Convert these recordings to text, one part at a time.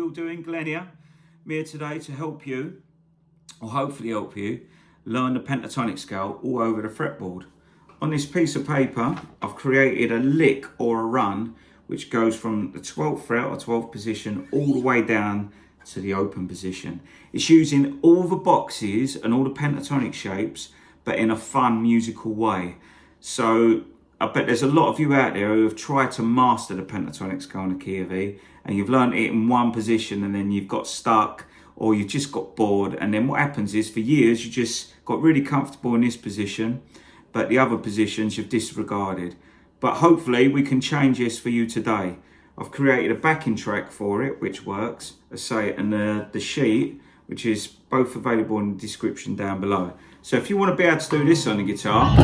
we're doing, Glenn here. I'm here today to help you, or hopefully help you, learn the pentatonic scale all over the fretboard. On this piece of paper, I've created a lick or a run which goes from the 12th fret or 12th position all the way down to the open position. It's using all the boxes and all the pentatonic shapes, but in a fun musical way. So I bet there's a lot of you out there who have tried to master the pentatonic scale on the key of E, and you've learned it in one position and then you've got stuck, or you just got bored, and then what happens is for years you just got really comfortable in this position, but the other positions you've disregarded. But hopefully we can change this for you today. I've created a backing track for it which works, I say, and the sheet, which is both available in the description down below. So if you want to be able to do this on the guitar,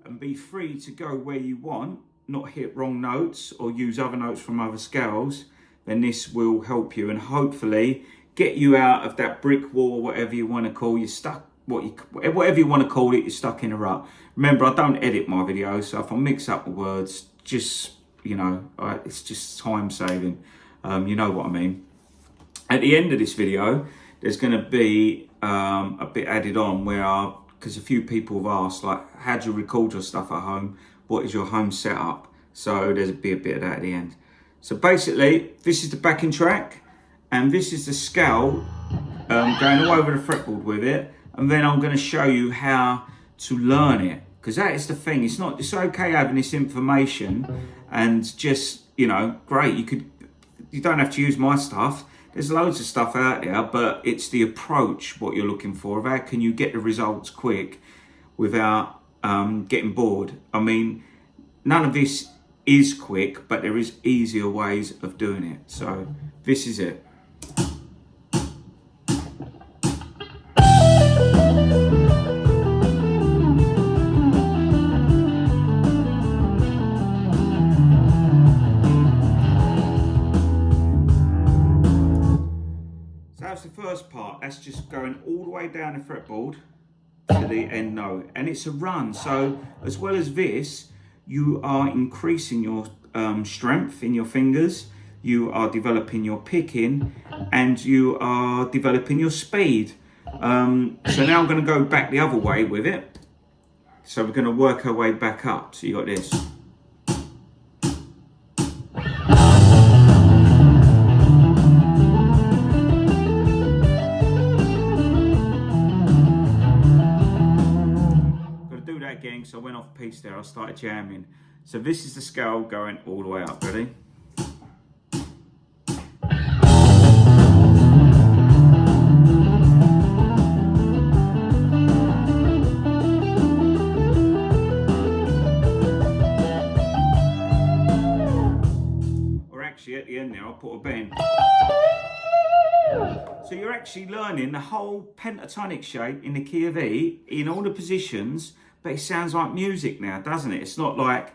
and be free to go where you want, not hit wrong notes or use other notes from other scales, then this will help you and hopefully get you out of that brick wall, whatever you want to call, you're stuck, whatever you want to call it, you're stuck in a rut. Remember, I don't edit my videos, so if I mix up the words, just, you know, it's just time saving. You know what I mean. At the end of this video, there's going to be a bit added on where because a few people have asked, like, how do you record your stuff at home? What is your home setup? So there's be a bit of that at the end. So basically, this is the backing track, and this is the scale going all over the fretboard with it. And then I'm going to show you how to learn it, because that is the thing. It's okay having this information and just, you know, great. You don't have to use my stuff. There's loads of stuff out there, but it's the approach, what you're looking for. How can you get the results quick without getting bored? I mean, none of this is quick, but there is easier ways of doing it. So this is it. So that's the first part. That's just going all the way down the fretboard to the end note, and it's a run. So as well as this, you are increasing your strength in your fingers, you are developing your picking, and you are developing your speed. So now I'm going to go back the other way with it. So we're going to work our way back up. So you got this. Again, so I went off piece there, I started jamming. So this is the scale going all the way up, ready? Or actually at the end there I'll put a bend. So you're actually learning the whole pentatonic shape in the key of E in all the positions. But it sounds like music now, doesn't it? It's not like,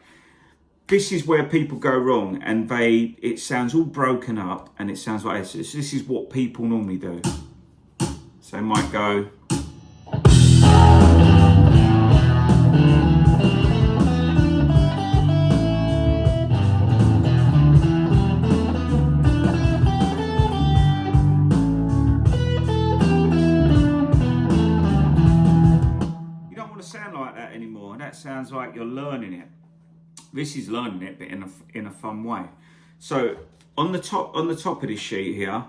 this is where people go wrong, and it sounds all broken up, and it sounds like this. This is what people normally do. So they might go. Sound like that anymore. That sounds like you're learning it. This is learning it, but in a fun way. So on the top of this sheet here,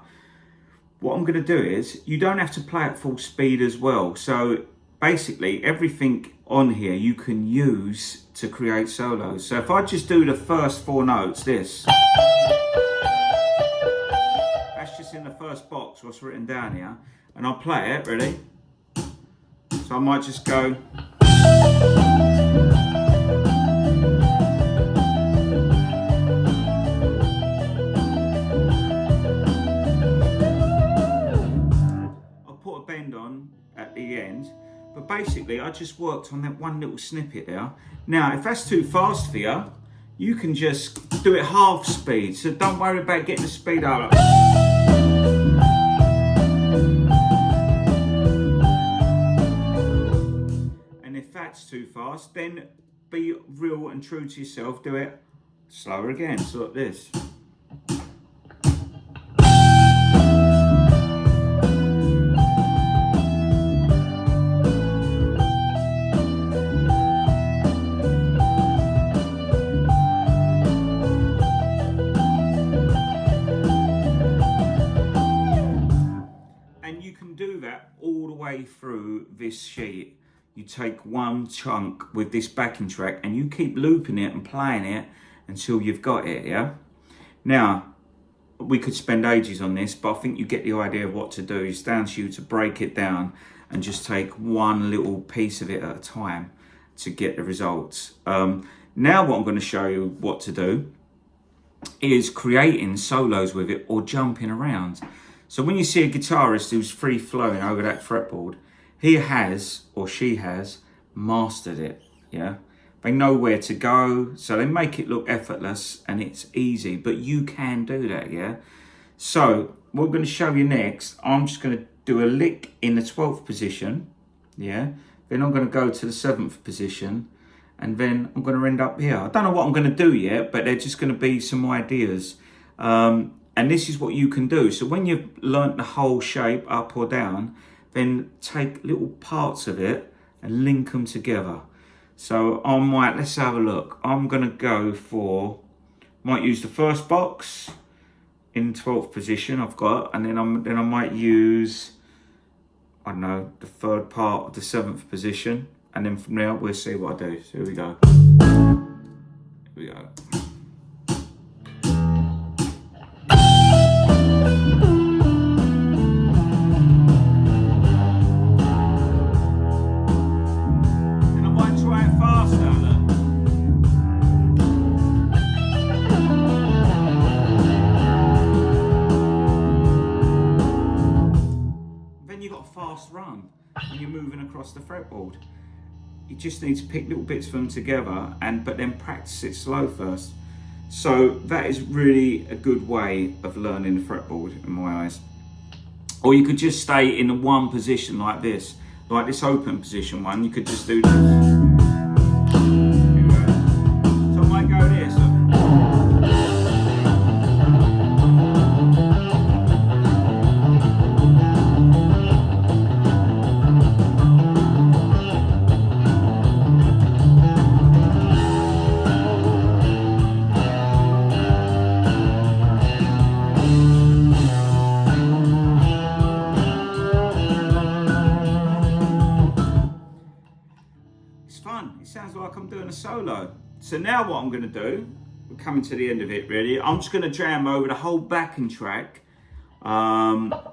what I'm going to do is, you don't have to play at full speed as well. So basically everything on here you can use to create solos. So if I just do the first 4 notes, this, that's just in the first box what's written down here, and I'll play it, ready? So I might just go. I'll put a bend on at the end, but basically I just worked on that one little snippet there. Now if that's too fast for you, you can just do it half speed, so don't worry about getting the speed up. too fast, then be real and true to yourself. Do it slower again, so like this. All the way through this sheet. You take one chunk with this backing track and you keep looping it and playing it until you've got it, yeah? Now, we could spend ages on this, but I think you get the idea of what to do. It's down to you to break it down and just take one little piece of it at a time to get the results. Now what I'm going to show you what to do is creating solos with it or jumping around. So when you see a guitarist who's free flowing over that fretboard, he has, or she has, mastered it, yeah? They know where to go, so they make it look effortless and it's easy, but you can do that, yeah? So what I'm going to show you next, I'm just going to do a lick in the 12th position, yeah? Then I'm going to go to the 7th position, and then I'm going to end up here. I don't know what I'm going to do yet, but they're just going to be some ideas. And this is what you can do. So when you've learnt the whole shape up or down, then take little parts of it and link them together. So I might, let's have a look. I'm gonna go for, might use the first box in 12th position I've got, and then I might use, I don't know, the third part of the 7th position. And then from there, we'll see what I do. So here we go. Here we go. Run when you're moving across the fretboard. You just need to pick little bits of them together but then practice it slow first. So that is really a good way of learning the fretboard in my eyes. Or you could just stay in one position like this open position one. You could just do this. Here we go. So I might go this. Fun. It sounds like I'm doing a solo. So now what I'm going to do, we're coming to the end of it really, I'm just going to jam over the whole backing track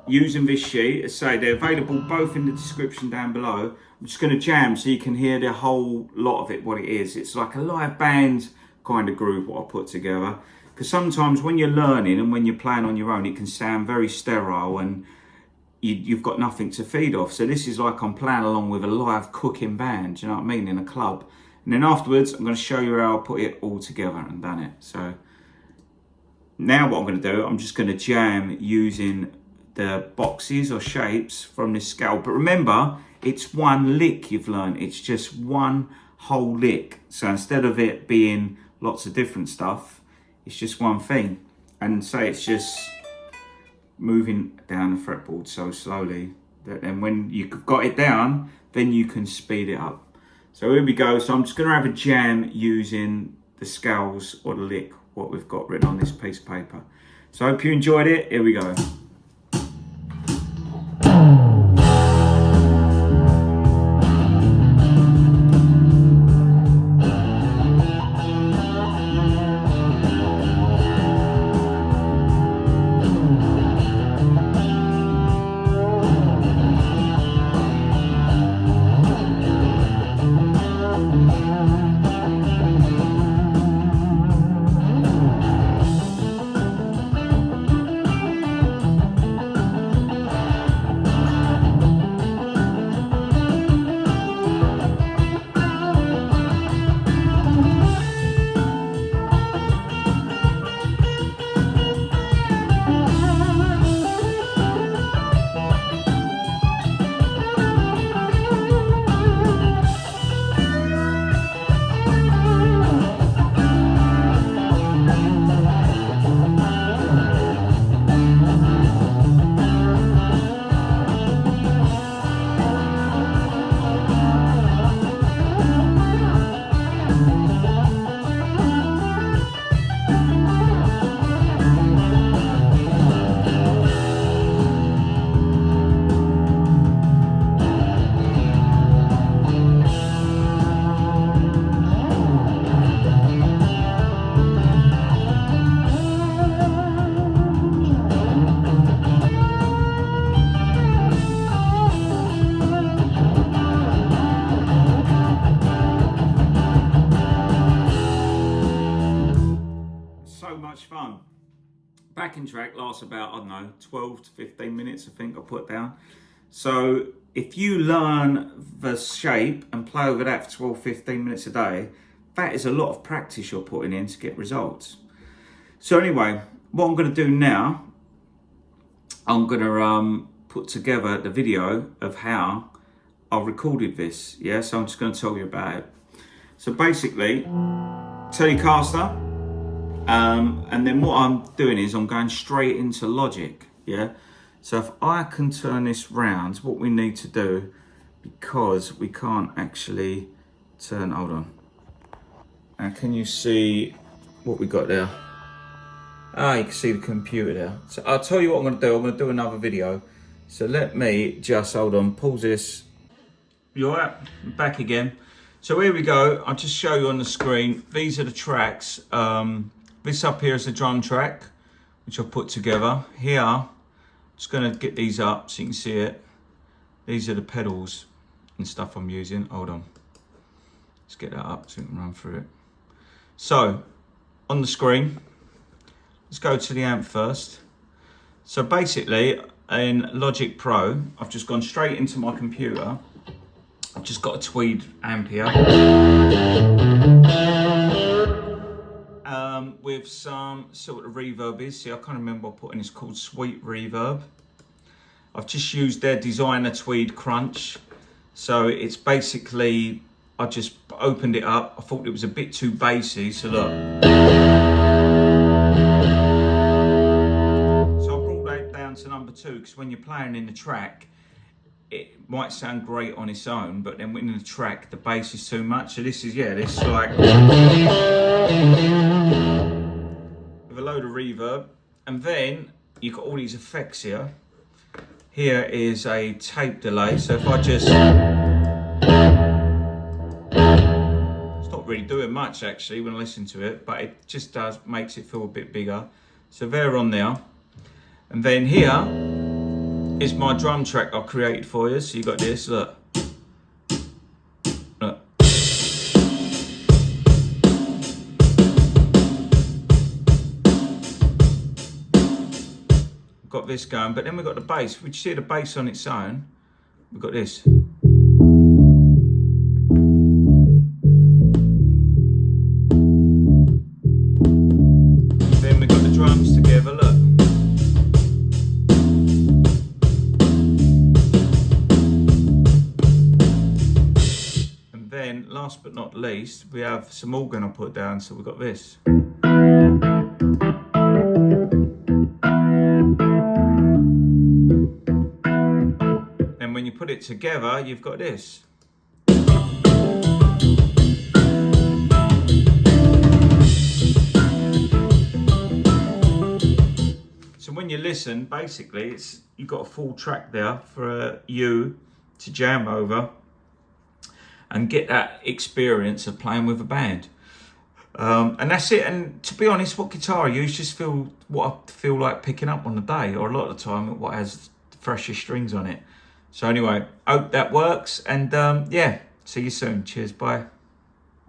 using this sheet. As I say, they're available both in the description down below. I'm just going to jam so you can hear the whole lot of it, what it is. It's like a live band kind of groove what I put together, because sometimes when you're learning and when you're playing on your own, it can sound very sterile and you've got nothing to feed off. So this is like I'm playing along with a live cooking band, do you know what I mean, in a club. And then afterwards, I'm going to show you how I put it all together and done it. So now what I'm going to do, I'm just going to jam using the boxes or shapes from this scale. But remember, it's one lick you've learned. It's just one whole lick. So instead of it being lots of different stuff, it's just one thing. And say it's just moving down the fretboard so slowly that then when you've got it down, then you can speed it up. So here we go. So I'm just going to have a jam using the scales or the lick, what we've got written on this piece of paper. So I hope you enjoyed it. Here we go. backing track lasts about, I don't know, 12 to 15 minutes, I think I put down. So if you learn the shape and play over that for 12, 15 minutes a day, that is a lot of practice you're putting in to get results. So anyway, what I'm going to do now, I'm going to put together the video of how I recorded this. Yeah, so I'm just going to tell you about it. So basically, Telecaster, and then what I'm doing is I'm going straight into Logic. Yeah, so if I can turn this round, what we need to do, because we can't actually turn, hold on. Now can you see what we got there? Ah, you can see the computer there. So I'll tell you what I'm going to do. I'm going to do another video. So let me just, hold on, pause this. You all right? I'm back again. So here we go. I'll just show you on the screen. These are the tracks. This up here is the drum track, which I've put together. Here, I'm just going to get these up so you can see it. These are the pedals and stuff I'm using. Hold on. Let's get that up so we can run through it. So, on the screen, let's go to the amp first. So basically, in Logic Pro, I've just gone straight into my computer. I've just got a tweed amp here. With some sort of reverb is. See, I can't remember what I put in. It's called Sweet Reverb. I've just used their designer tweed crunch. So it's basically, I just opened it up. I thought it was a bit too bassy, so look. So I brought that down to number 2, because when you're playing in the track, it might sound great on its own, but then in the track, the bass is too much. So this is, yeah, this is like with a load of reverb. And then you've got all these effects here. Here is a tape delay. So if I just, it's not really doing much actually when I listen to it, but it just makes it feel a bit bigger. So they're on there. And then here is my drum track I created for you. So you got this, look. Look. Got this going, but then we've got the bass. Would you see the bass on its own? We've got this. Then we've got the drums together, look. And then, last but not least, we have some organ I put down, so we've got this. When you put it together, you've got this. So when you listen, basically, you've got a full track there for you to jam over and get that experience of playing with a band. And that's it. And to be honest, what guitar I use, just feel what I feel like picking up on the day, or a lot of the time, what has the freshest strings on it. So anyway, hope that works, and yeah, see you soon. Cheers, bye.